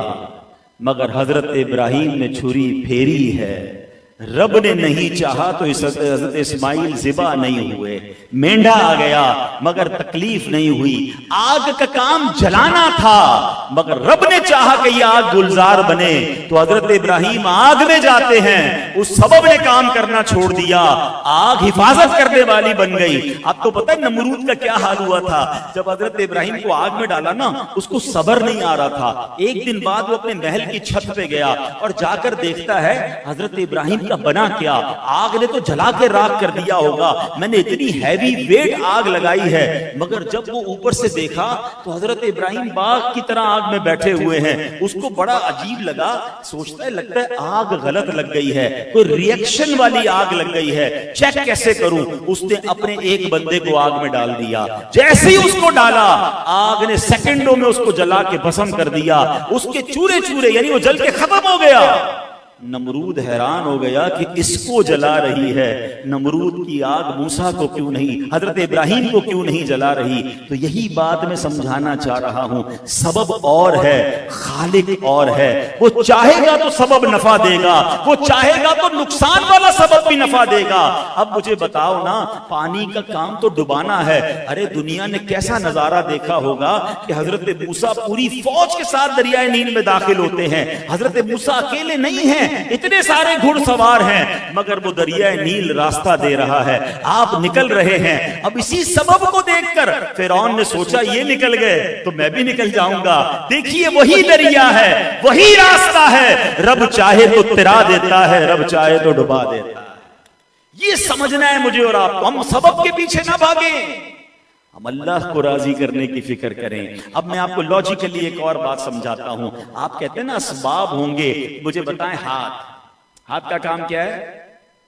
مگر حضرت ابراہیم نے چھری پھیری ہے. رب نے نہیں چاہا تو حضرت اسماعیل ذبح نہیں ہوئے, مینڈا آ گیا مگر تکلیف نہیں ہوئی. آگ کا کام جلانا تھا مگر رب نے چاہا کہ یہ آگ گلزار بنے, تو حضرت ابراہیم آگ میں جاتے ہیں, اس سبب نے کام کرنا چھوڑ دیا, آگ حفاظت کرنے والی بن گئی. آپ کو پتہ ہے نمرود کا کیا حال ہوا تھا جب حضرت ابراہیم کو آگ میں ڈالا نا, اس کو صبر نہیں آ رہا تھا. ایک دن بعد وہ اپنے محل کی چھت پہ گیا اور جا کر دیکھتا ہے حضرت ابراہیم کا بنا کیا؟ آگ نے تو جلا کے راکھ کر دیا ہوگا، میں نے اتنی ہیوی ویٹ آگ لگائی ہے۔ مگر جب وہ اوپر سے دیکھا تو حضرت ابراہیم باغ کی طرح آگ میں بیٹھے ہوئے ہیں، اس کو بڑا عجیب لگا، سوچتا ہے لگتا ہے آگ غلط لگ گئی ہے، کوئی ریئیکشن والی آگ لگ گئی ہے، چیک کیسے کروں؟ اس نے اپنے ایک بندے کو آگ میں ڈال دیا، جیسے ہی اس کو ڈالا آگ نے سیکنڈوں میں اس کو جلا کے بھسم کر دیا، اس کے چورے چورے یعنی وہ جل کے ختم ہو گیا۔ نمرود حیران ہو گیا کہ اس کو جلا رہی ہے، نمرود کی آگ موسیٰ کو کیوں نہیں، حضرت ابراہیم کو کیوں نہیں جلا رہی؟ تو یہی بات میں سمجھانا چاہ رہا ہوں، سبب اور ہے، خالق اور ہے۔ وہ چاہے گا تو سبب نفع دے گا، وہ چاہے گا تو نقصان والا سبب بھی نفع دے گا۔ اب مجھے بتاؤ نا، پانی کا کام تو ڈبانا ہے، ارے دنیا نے کیسا نظارہ دیکھا ہوگا کہ حضرت موسیٰ پوری فوج کے ساتھ دریائے نیل میں داخل ہوتے ہیں، حضرت موسیٰ اکیلے نہیں ہیں، اتنے سارے گھڑ سوار ہیں، مگر وہ دریائے نیل راستہ دے رہا ہے، آپ نکل رہے ہیں۔ اب اسی سبب کو دیکھ کر فرعون نے سوچا یہ نکل گئے تو میں بھی نکل جاؤں گا۔ دیکھیے وہی دریا ہے، وہی راستہ ہے، رب چاہے تو ترا دیتا ہے، رب چاہے تو ڈبا دیتا ہے۔ یہ سمجھنا ہے مجھے اور آپ کو، ہم سبب کے پیچھے نہ بھاگیں، ہم اللہ کو راضی کرنے کی فکر کریں۔ اب میں آپ کو لاجیکلی ایک اور بات سمجھاتا ہوں۔ آپ کہتے ہیں نا اسباب ہوں گے، مجھے بتائیں ہاتھ کا کام کیا ہے؟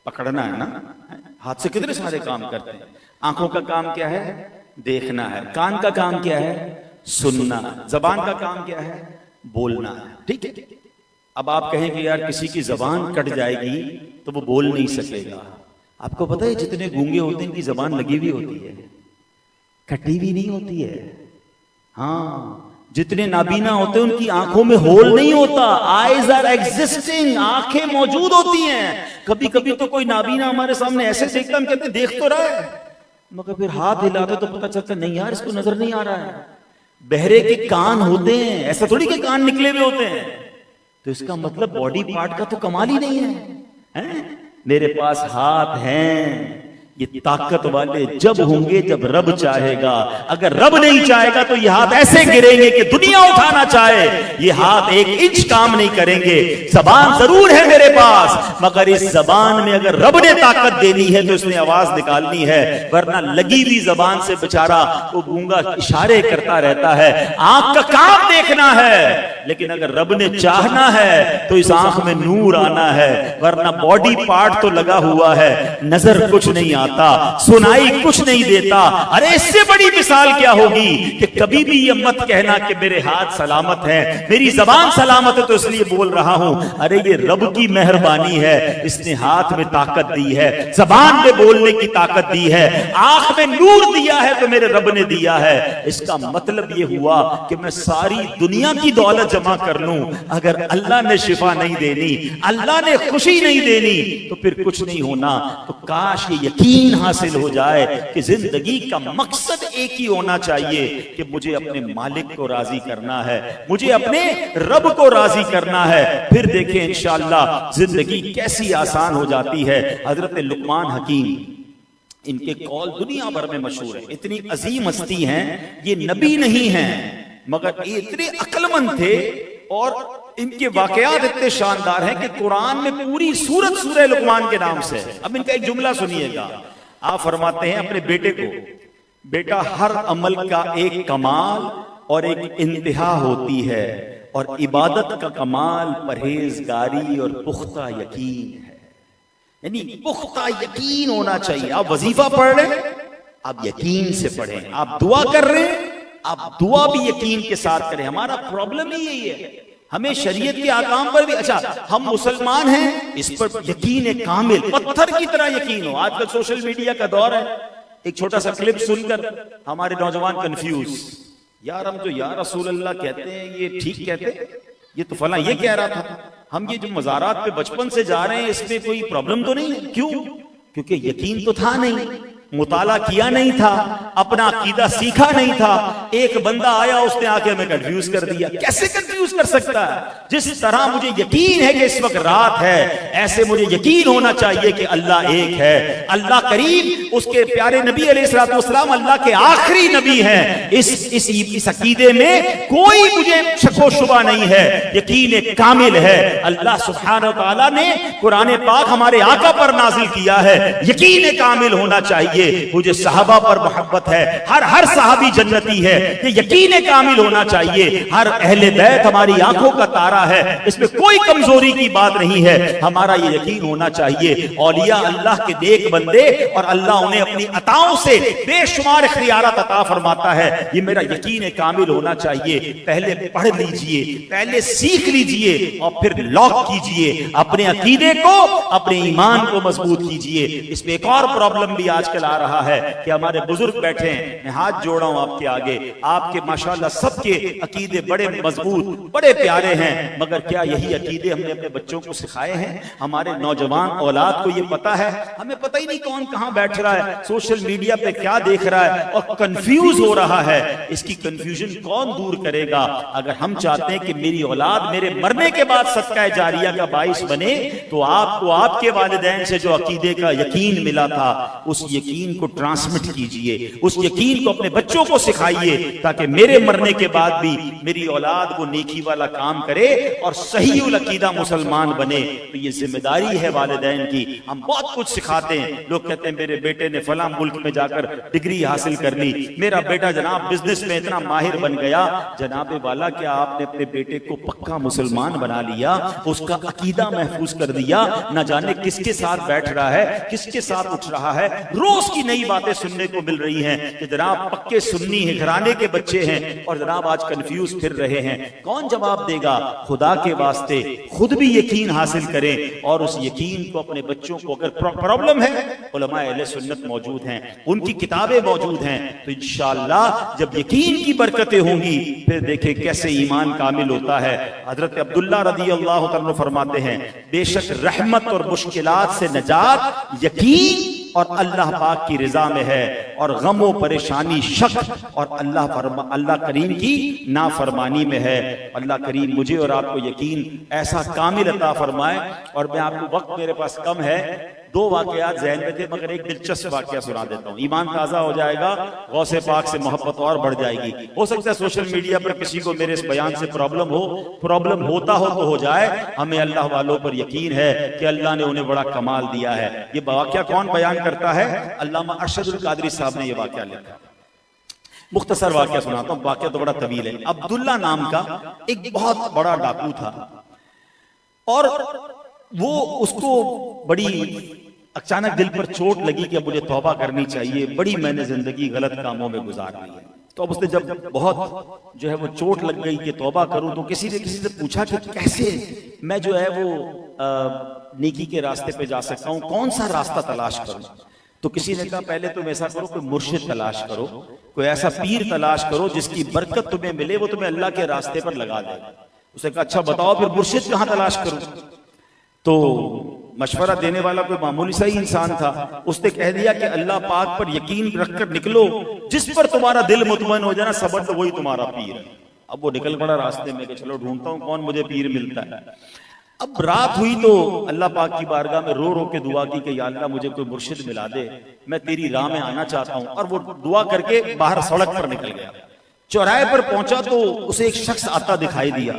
پکڑنا ہے نا، ہاتھ سے کتنے سارے کام کرتے ہیں۔ آنکھوں کا کام کیا ہے؟ دیکھنا ہے۔ کان کا کام کیا ہے؟ سننا۔ زبان کا کام کیا ہے؟ بولنا ہے، ٹھیک ہے۔ اب آپ کہیں کہ یار کسی کی زبان کٹ جائے گی تو وہ بول نہیں سکے گا۔ آپ کو پتہ ہے جتنے گونگے ہوتے ہیں ان کی زبان لگی ہوئی ہوتی ہے، کٹی بھی نہیں ہوتی ہے۔ ہاں، جتنے نابینا ہوتے ہیں ان کی آنکھوں میں ہول نہیں ہوتا، آئیز آر ایگزسٹنگ، آنکھیں موجود ہوتی ہیں۔ کبھی کبھی تو کوئی نابینا ہمارے سامنے ایسے دیکھتا ہم کہتے ہیں دیکھ تو رہا ہے، مگر پھر ہاتھ ہلاتے تو پتہ چلتا نہیں یار اس کو نظر نہیں آ رہا ہے۔ بہرے کے کان ہوتے ہیں، ایسا تھوڑی کہ کان نکلے ہوئے ہوتے ہیں، تو اس کا مطلب باڈی پارٹ کا تو کمال ہی نہیں ہے۔ میرے پاس ہاتھ ہیں، یہ طاقت والے جب ہوں گے جب رب چاہے گا، اگر رب نہیں چاہے گا تو یہ ہاتھ ایسے گریں گے کہ دنیا اٹھانا چاہے یہ ہاتھ ایک انچ کام نہیں کریں گے۔ زبان ضرور ہے میرے پاس، مگر اس زبان میں اگر رب نے طاقت دینی ہے تو اس نے آواز نکالنی ہے، ورنہ لگی ہوئی زبان سے بےچارا وہ گونگا اشارے کرتا رہتا ہے۔ آنکھ کا کام دیکھنا ہے، لیکن اگر رب نے چاہنا ہے تو اس آنکھ میں نور آنا ہے، ورنہ باڈی پارٹ تو لگا ہوا ہے، نظر کچھ نہیں آتا، سنائی کچھ نہیں دیتا۔ ارے اس سے بڑی مثال کیا ہوگی کہ کبھی بھی یہ مت کہنا کہ میرے ہاتھ سلامت ہیں، میری زبان سلامت ہے تو اس لیے بول رہا ہوں۔ ارے یہ رب کی مہربانی ہے، اس نے ہاتھ میں طاقت دی ہے، زبان میں بولنے کی طاقت دی ہے، آنکھ میں نور دیا ہے تو میرے رب نے دیا ہے۔ اس کا مطلب یہ ہوا کہ میں ساری دنیا کی دولت جمع کر لوں، اگر اللہ نے شفا نہیں دینی، اللہ نے خوشی نہیں دینی تو پھر کچھ نہیں ہونا۔ تو کاش یہ یقین حاصل ہو جائے کہ زندگی کا مقصد ایک ہی ہونا چاہیے کہ مجھے اپنے مالک کو راضی کرنا ہے، مجھے اپنے رب کو راضی کرنا ہے۔ پھر دیکھیں انشاءاللہ زندگی کیسی آسان ہو جاتی ہے۔ حضرت لقمان حکیم، ان کے قول دنیا بھر میں مشہور ہیں، اتنی عظیم ہستی ہیں، یہ نبی نہیں ہیں مگر یہ اتنے عقل مند تھے، اور ان کے واقعات اتنے شاندار ہیں کہ قرآن میں پوری سورت سورہ لقمان کے نام سے۔ اب ان کا ایک جملہ سنیے گا، آپ فرماتے ہیں اپنے بیٹے کو، بیٹا ہر عمل کا ایک کمال اور ایک انتہا ہوتی ہے، اور عبادت کا کمال پرہیزگاری اور پختہ یقین ہے۔ یعنی پختہ یقین ہونا چاہیے۔ آپ وظیفہ پڑھ رہے ہیں، آپ یقین سے پڑھیں، آپ دعا کر رہے ہیں، آپ دعا بھی یقین کے ساتھ کریں۔ ہمارا پرابلم ہی یہی ہے، ہمیں شریعت کے احکام پر بھی، اچھا ہم مسلمان ہیں اس پر یقین کامل، پتھر کی طرح یقین ہو۔ آج کل سوشل میڈیا کا دور ہے، ایک چھوٹا سا کلپ سن کر ہمارے نوجوان کنفیوز، یار ہم جو یا رسول اللہ کہتے ہیں یہ ٹھیک کہتے ہیں، یہ تو فلاں یہ کہہ رہا تھا، ہم یہ جو مزارات پہ بچپن سے جا رہے ہیں اس میں کوئی پرابلم تو نہیں ہے؟ کیوں؟ کیونکہ یقین تو تھا نہیں، مطالعہ کیا نہیں تھا، اپنا عقیدہ سیکھا نہیں تھا۔ ایک بندہ آیا اس نے آ کے ہمیں کنفیوز کر دیا. کیسے کنفیوز کر سکتا ہے؟ جس طرح مجھے یقین ہے کہ اس وقت رات ہے، ایسے مجھے یقین ہونا چاہیے کہ اللہ ایک ہے. اللہ کریم اس کے پیارے نبی علیہ الصلوۃ والسلام اللہ کے آخری نبی ہیں. اس عقیدے میں کوئی مجھے شک و شبہ نہیں ہے، یقین کامل ہے. اللہ سبحانہ وتعالی نے قرآن پاک ہمارے آقا پر نازل کیا ہے، یقین کامل ہونا چاہیے. مجھے صحابہ پر محبت ہے، ہر صحابی جنتی ہے، یہ یقین کامل ہونا چاہیے. ہر اہل بیت ہماری آنکھوں کا تارا ہے، اس میں کوئی کمزوری کی بات نہیں ہے. ہمارا یہ یقین ہونا چاہیے. اولیاء اللہ کے نیک بندے اور اللہ انہیں اپنی عطاؤں سے بے شمار اختیارات عطا فرماتا ہے، یہ میرا یقین کامل ہونا چاہیے. پہلے پڑھ لیجئے، پہلے سیکھ لیجئے اور پھر لاک کیجئے اپنے عقیدے کو، اپنے ایمان کو مضبوط کیجئے. اس میں ایک اور پرابلم بھی آج کل آ رہا ہے کہ ہمارے بزرگ بیٹھے ہیں، میں ہاتھ جوڑا ہوں آپ کے آگے، آپ کے ماشاءاللہ سب کے عقیدے بڑے مضبوط، بڑے پیارے ہیں، مگر کیا یہی عقیدے ہم نے اپنے بچوں کو سکھائے ہیں؟ ہمارے نوجوان اولاد کو یہ پتا ہے؟ ہمیں پتہ ہی نہیں کون کہاں بیٹھ رہا ہے، سوشل میڈیا پہ کیا دیکھ رہا ہے اور کنفیوز ہو رہا ہے. اس کی کنفیوژن کون دور کرے گا؟ اگر ہم چاہتے ہیں کہ میری اولاد میرے مرنے کے بعد صدقہ جاریہ کا باعث بنے تو آپ کو آپ کے والدین سے جو عقیدے کا یقین ملا تھا اس یقین کو ٹرانسمٹ کیجئے، اس یقین کو اپنے بچوں کو سکھائیے تاکہ میرے مرنے کے بعد بھی میری اولاد وہ نیکی والا کام کرے اور صحیح العقیدہ مسلمان بنے. تو یہ ذمہ داری ہے والدین کی. ہم بہت کچھ سکھاتے ہیں، لوگ کہتے ہیں میرے بیٹے نے فلاں ملک میں جا کر ڈگری حاصل کر لی، میرا بیٹا جناب بزنس میں اتنا ماہر بن گیا. جناب والا کیا آپ نے اپنے بیٹے کو پکا مسلمان بنا لیا، اس کا عقیدہ محفوظ کر دیا؟ نہ جانے کس کے ساتھ بیٹھ رہا ہے، کس کے ساتھ اٹھ رہا ہے. روز کی نئی باتیں سننے کو مل رہی ہیں کہ جناب پکے سنی ہے گھرانے کے بچے ہیں اور جناب آج کنفیوز پھر رہے ہیں. کون جواب دے گا؟ خدا کے واسطے خود بھی یقین حاصل کریں اور اس یقین کو اپنے بچوں کو، اگر پرابلم ہے علماء اہل سنت موجود ہیں، ان کی کتابیں موجود ہیں، تو انشاءاللہ جب یقین کی برکتیں ہوں گی پھر دیکھیں کیسے ایمان کامل ہوتا ہے. حضرت عبداللہ رضی اللہ تعالیٰ فرماتے ہیں بے شک رحمت اور مشکلات سے نجات یقین اور اللہ پاک کی رضا میں ہے، اور غم و پریشانی شک اور اللہ کریم کی نافرمانی میں ہے. اللہ کریم مجھے اور آپ کو یقین ایسا کامل عطا فرمائے. اور میں آپ کو، وقت میرے پاس کم ہے، دو واقعات ذہن میں تھے مگر ایک دلچسپ واقعہ سنا دیتا ہوں. ایمان تازہ ہو جائے گا، غوث پاک سے محبت اور بڑھ جائے گی. ہو سکتا ہے سوشل میڈیا پر کسی کو میرے اس بیان سے پرابلم ہوتا ہو تو ہو جائے. ہمیں اللہ والوں پر یقین ہے کہ اللہ نے انہیں بڑا کمال دیا ہے. یہ واقعہ کون بیان کرتا ہے؟ علامہ ارشد القادری صاحب نے یہ واقعہ لکھا. مختصر واقعہ سناتا ہوں، واقعہ تو بڑا طویل ہے. عبداللہ نام کا ایک بہت بڑا ڈاکو تھا اور وہ، اس کو بڑی اچانک دل پر چوٹ لگی کہ اب مجھے توبہ کرنی چاہیے، بڑی میں نے زندگی غلط کاموں میں گزار دی ہے. تو اب اس نے جب بہت جو ہے وہ چوٹ لگ گئی کہ توبہ کروں، تو کسی سے پوچھا کہ کیسے میں جو ہے وہ نیکی کے راستے پہ جا سکتا ہوں، کون سا راستہ تلاش کروں؟ تو کسی نے کہا پہلے تم ایسا کرو، کوئی مرشد تلاش کرو، کوئی ایسا پیر تلاش کرو جس کی برکت تمہیں ملے، وہ تمہیں اللہ کے راستے پر لگا دے. اس نے کہا اچھا بتاؤ پھر مرشد کہاں تلاش کروں؟ تو مشورہ دینے والا کوئی معمولی سا ہی انسان تھا. اس نے کہہ دیا کہ اللہ پاک پر یقین رکھ کر نکلو، جس پر تمہارا دل مطمئن ہو جائے نا صبر تو وہی تمہارا پیر ہے. اب وہ نکل پڑا راستے میں کہ چلو ڈھونڈتا ہوں کون مجھے پیر ملتا ہے. اب رات ہوئی تو اللہ پاک کی بارگاہ میں رو رو کے دعا کی کہ یا اللہ مجھے کوئی مرشد ملا دے، میں تیری راہ میں آنا چاہتا ہوں. اور وہ دعا کر کے باہر سڑک پر نکل گیا. چوراہے پر پہنچا تو اسے ایک شخص آتا دکھائی دیا.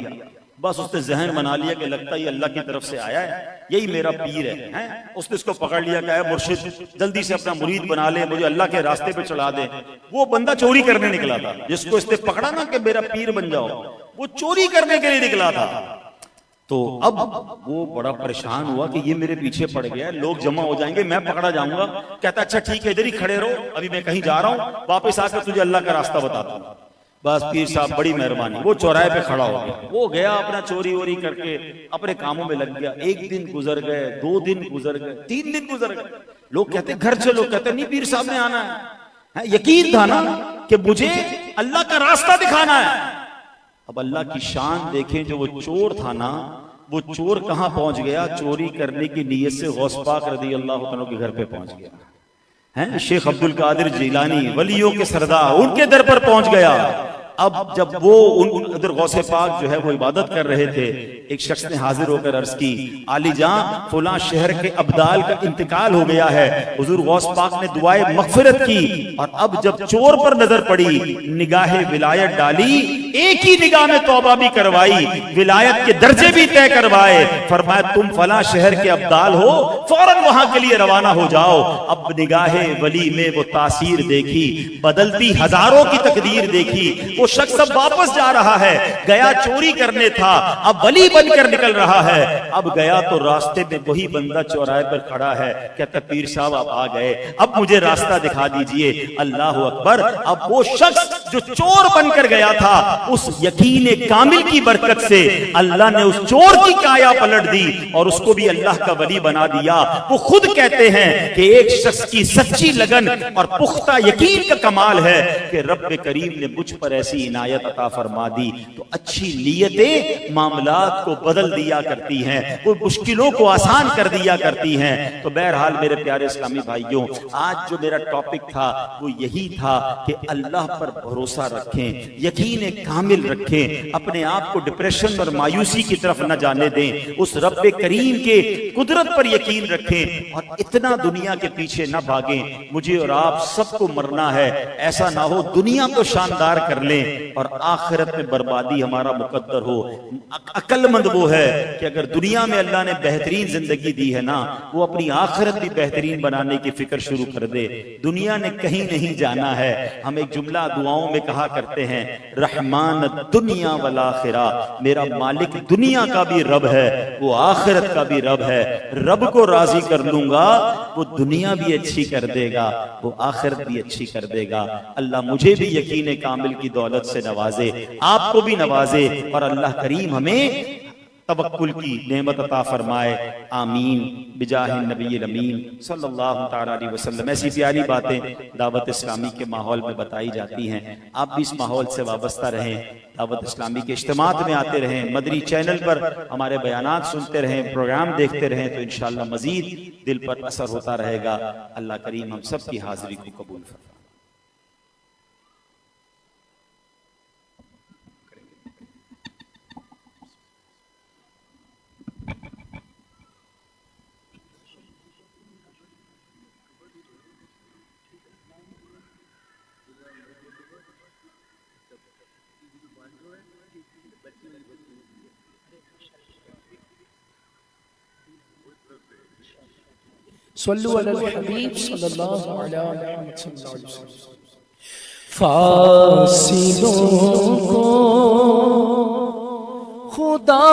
بس اس نے ذہن بنا لیا کہ لگتا ہے اللہ کی طرف سے آیا ہے، یہی میرا پیر ہے. اس نے اس کو پکڑ لیا کہ اے مرشد جلدی سے اپنا مرید بنا لے، مجھے اللہ کے راستے پہ چلا دے. وہ بندہ چوری کرنے نکلا تھا، جس کو اس نے پکڑا نا کہ میرا پیر بن جاؤ، وہ چوری کرنے کے لیے نکلا تھا. تو اب وہ بڑا پریشان ہوا کہ یہ میرے پیچھے پڑ گیا، لوگ جمع ہو جائیں گے، میں پکڑا جاؤں گا. کہتا اچھا ٹھیک ہے ادھر ہی کھڑے رہو، ابھی میں کہیں جا رہا ہوں، واپس آ کر تجھے اللہ کا راستہ بتاتا ہوں. بس پیر صاحب بڑی مہربانی. وہ چوراہے پہ کھڑا ہو گیا، وہ گیا اپنا چوری ووری کر کے اپنے کاموں میں لگ گیا. ایک دن گزر گئے، 2 دن گزر گئے، 3 دن گزر گئے. لوگ کہتے گھر چلو، کہتے نہیں پیر صاحب نے آنا ہے. یقین تھا نا کہ مجھے اللہ کا راستہ دکھانا ہے. اب اللہ کی شان دیکھیں، جو وہ چور تھا نا، وہ چور کہاں پہنچ گیا؟ چوری کرنے کی نیت سے غوث پاک رضی اللہ عنہ کے گھر پہ پہنچ گیا. ہیں شیخ عبد القادر جیلانی ولیوں کے سردار، ان کے در پر پہنچ گیا. اب جب وہ ادھر غوث پاک جو ہے وہ عبادت کر رہے تھے، ایک شخص نے حاضر ہو کر عرض کی علی جان فلاں شہر کے ابدال کا انتقال ہو گیا ہے. حضور غوث پاک نے دعائے مغفرت کی، اور اب جب چور پر نظر پڑی نگاہ ولایت ڈالی، ایک ہی نگاہ میں توبہ بھی کروائی، ولایت کے درجے بھی طے کروائے. فرمایا تم فلاں شہر کے ابدال ہو، فوراً وہاں کے لیے روانہ ہو جاؤ. اب نگاہ ولی میں وہ تاثیر دیکھی، بدلتی ہزاروں کی تقدیر دیکھی. وہ شخص اب واپس جا رہا ہے، گیا چوری کرنے تھا، اب ولی بن کر نکل رہا ہے. اب گیا تو راستے میں وہی بندہ چوراہے پر کھڑا ہے، کہتا پیر صاحب آپ آ گئے، اب مجھے راستہ دکھا دیجئے. اللہ اکبر. اب وہ شخص جو چور بن کر گیا تھا، اس یقین کامل کی برکت سے اللہ نے اس چور کی کایا پلٹ دی اور اس کو بھی اللہ کا ولی بنا دیا. وہ خود کہتے ہیں کہ ایک شخص کی سچی لگن اور پختہ یقین کا کمال ہے کہ رب کریم نے مجھ پر ایسی عنایت عطا فرما دی. تو اچھی نیتیں معاملات کو بدل دیا کرتی ہیں، وہ مشکلوں کو آسان کر دیا کرتی ہیں. تو بہرحال میرے پیارے اسلامی بھائیوں، آج جو میرا ٹاپک تھا وہ یہی تھا کہ اللہ پر بھروسہ رکھیں، یقین کامل رکھیں، اپنے آپ کو ڈپریشن اور مایوسی کی طرف نہ جانے دیں، اس رب کریم کے قدرت پر یقین رکھیں اور اتنا دنیا کے پیچھے نہ بھاگیں. مجھے اور آپ سب کو مرنا ہے، ایسا نہ ہو دنیا کو شاندار کر لیں اور آخرت میں بربادی ہمارا مقدر ہو. عقل مند وہ ہے کہ اگر دنیا میں اللہ نے بہترین زندگی دی ہے نا، وہ اپنی آخرت بھی بہترین بنانے کی فکر شروع کر دے. دنیا نے کہیں نہیں جانا ہے. ہم ایک جملہ دعاؤں میں کہا کرتے ہیں، رحمان الدنیا والآخرہ، میرا مالک دنیا کا بھی رب ہے، وہ آخرت کا بھی رب ہے. رب کو راضی کر لوں گا، وہ دنیا بھی اچھی کر دے گا، وہ آخرت بھی اچھی کر دے گا. اللہ مجھے بھی یقین کامل کی دولت سے نوازے، آپ کو بھی نوازے، اور اللہ کریم ہمیں توکل کی نعمت عطا فرمائے. آمین بجاہ النبی الامین صلی اللہ تعالی علیہ وسلم. ایسی پیاری باتیں دعوت اسلامی کے ماحول میں بتائی جاتی ہیں. آپ بھی اس ماحول سے وابستہ رہیں، دعوت اسلامی کے اجتماعات میں آتے رہیں، مدنی چینل پر ہمارے بیانات سنتے رہیں، پروگرام دیکھتے رہیں، تو انشاءاللہ مزید دل پر اثر ہوتا رہے گا. اللہ کریم ہم سب کی حاضری کو قبول فرمائے. صلو علی الحبیب صلی اللہ علیہ وسلم. فاسدوں کو خدا